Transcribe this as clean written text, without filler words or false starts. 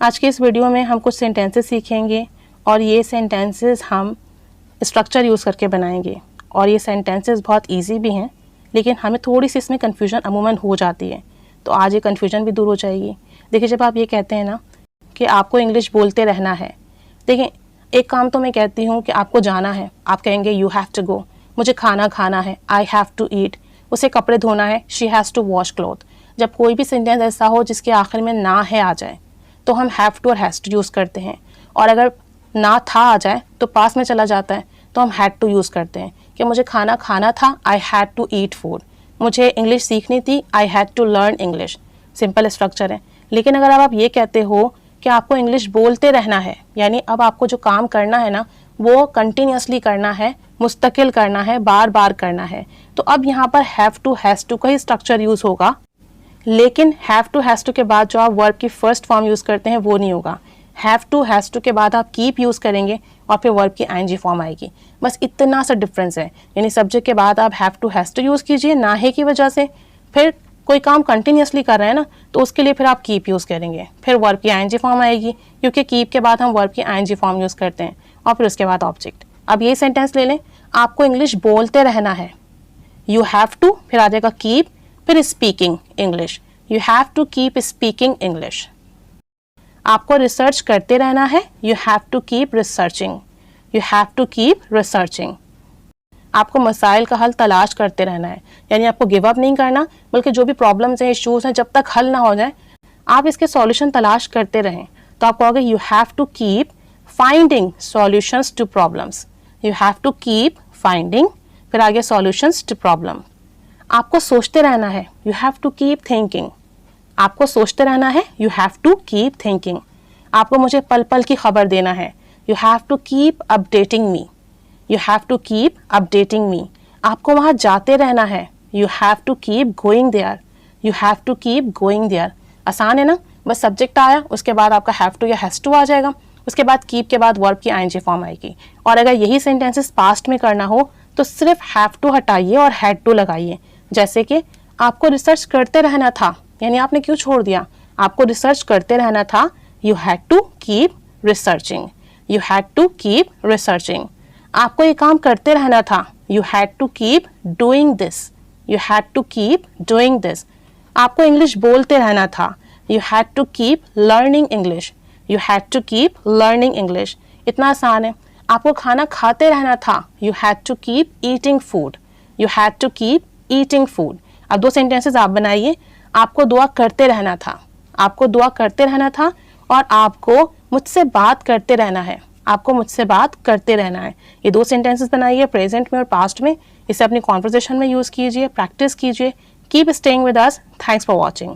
आज के इस वीडियो में हम कुछ सेंटेंसेस सीखेंगे और ये सेंटेंसेस हम स्ट्रक्चर यूज़ करके बनाएंगे। और ये सेंटेंसेस बहुत इजी भी हैं, लेकिन हमें थोड़ी सी इसमें कन्फ्यूजन अमूमन हो जाती है, तो आज ये कन्फ्यूजन भी दूर हो जाएगी। देखिए, जब आप ये कहते हैं ना कि आपको इंग्लिश बोलते रहना है, देखिए एक काम तो मैं कहती हूँ कि आपको जाना है, आप कहेंगे यू हैव टू गो। मुझे खाना खाना है, आई हैव टू ईट। उसे कपड़े धोना है, she has to wash cloth. जब कोई भी सेंटेंस ऐसा हो जिसके आखिर में ना है आ जाए, तो हम हैव टू और हैज़ टू यूज़ करते हैं। और अगर ना था आ जाए तो पास में चला जाता है, तो हम हैड टू यूज़ करते हैं कि मुझे खाना खाना था, I had to eat food. मुझे इंग्लिश सीखनी थी, I had to learn English. Simple structure है। लेकिन अगर आप ये कहते हो कि आपको इंग्लिश बोलते रहना है, यानी अब आपको जो काम करना है ना वो कंटिन्यूसली करना है, मुस्तकिल करना है, बार बार करना है, तो अब यहाँ पर हैव टू हैज़ टू का ही स्ट्रक्चर यूज़ होगा। लेकिन हैव टू हैज़ टू के बाद जो आप वर्ब की फर्स्ट फॉर्म यूज़ करते हैं वो नहीं होगा। हैव टू हैज़ टू के बाद आप कीप यूज़ करेंगे और फिर वर्ब की आईएनजी फॉर्म आएगी। बस इतना सा डिफरेंस है। यानी सब्जेक्ट के बाद आप have to has to use कीजिए ना है की वजह से, फिर कोई काम कंटिन्यूसली कर रहे हैं ना तो उसके लिए फिर आप कीप यूज़ करेंगे, फिर वर्ब की आईएनजी फॉर्म आएगी, क्योंकि कीप के बाद हम वर्ब की आईएनजी फॉर्म यूज़ करते हैं, और फिर उसके बाद ऑब्जेक्ट। अब ये सेंटेंस ले लें, आपको इंग्लिश बोलते रहना है, यू हैव टू, फिर आ जाएगा कीप, फिर speaking English, you have to keep speaking English. आपको रिसर्च करते रहना है, you have to keep researching, you have to keep researching. आपको मसाइल का हल तलाश करते रहना है, यानी आपको गिव अप नहीं करना, बल्कि जो भी प्रॉब्लम्स हैं, इश्यूज हैं, जब तक हल ना हो जाए आप इसके सॉल्यूशन तलाश करते रहें। तो आप कहोगे you have to keep finding solutions to problems, you have to keep finding, फिर आगे सॉल्यूशंस टू प्रॉब्लम। आपको सोचते रहना है, you have to keep thinking, आपको सोचते रहना है, you have to keep thinking. आपको मुझे पल पल की खबर देना है, you have to keep updating me, you have to keep updating me. आपको वहाँ जाते रहना है, you have to keep going there, you have to keep going there. आसान है ना, बस सब्जेक्ट आया, उसके बाद आपका हैव टू या हैज़ टू आ जाएगा, उसके बाद कीप के बाद वर्ब की आईएनजी फॉर्म आएगी। और अगर यही सेंटेंसेस पास्ट में करना हो तो सिर्फ हैव टू हटाइए और हैड टू लगाइए। जैसे कि आपको रिसर्च करते रहना था, यानी आपने क्यों छोड़ दिया, आपको रिसर्च करते रहना था, you had to keep researching, you had to keep researching. आपको ये काम करते रहना था, you had to keep doing this, you had to keep doing this. आपको इंग्लिश बोलते रहना था, you had to keep learning English, you had to keep learning English. इतना आसान है। आपको खाना खाते रहना था, you had to keep eating food, you had to keep eating food. अब दो सेंटेंसेस आप बनाइए, आपको दुआ करते रहना था, आपको दुआ करते रहना था, और आपको मुझसे बात करते रहना है, आपको मुझसे बात करते रहना है। ये दो सेंटेंसेस बनाइए प्रेजेंट में और पास्ट में, इसे अपनी कॉन्वर्सेशन में यूज़ कीजिए, प्रैक्टिस कीजिए। Keep staying with us. Thanks for watching.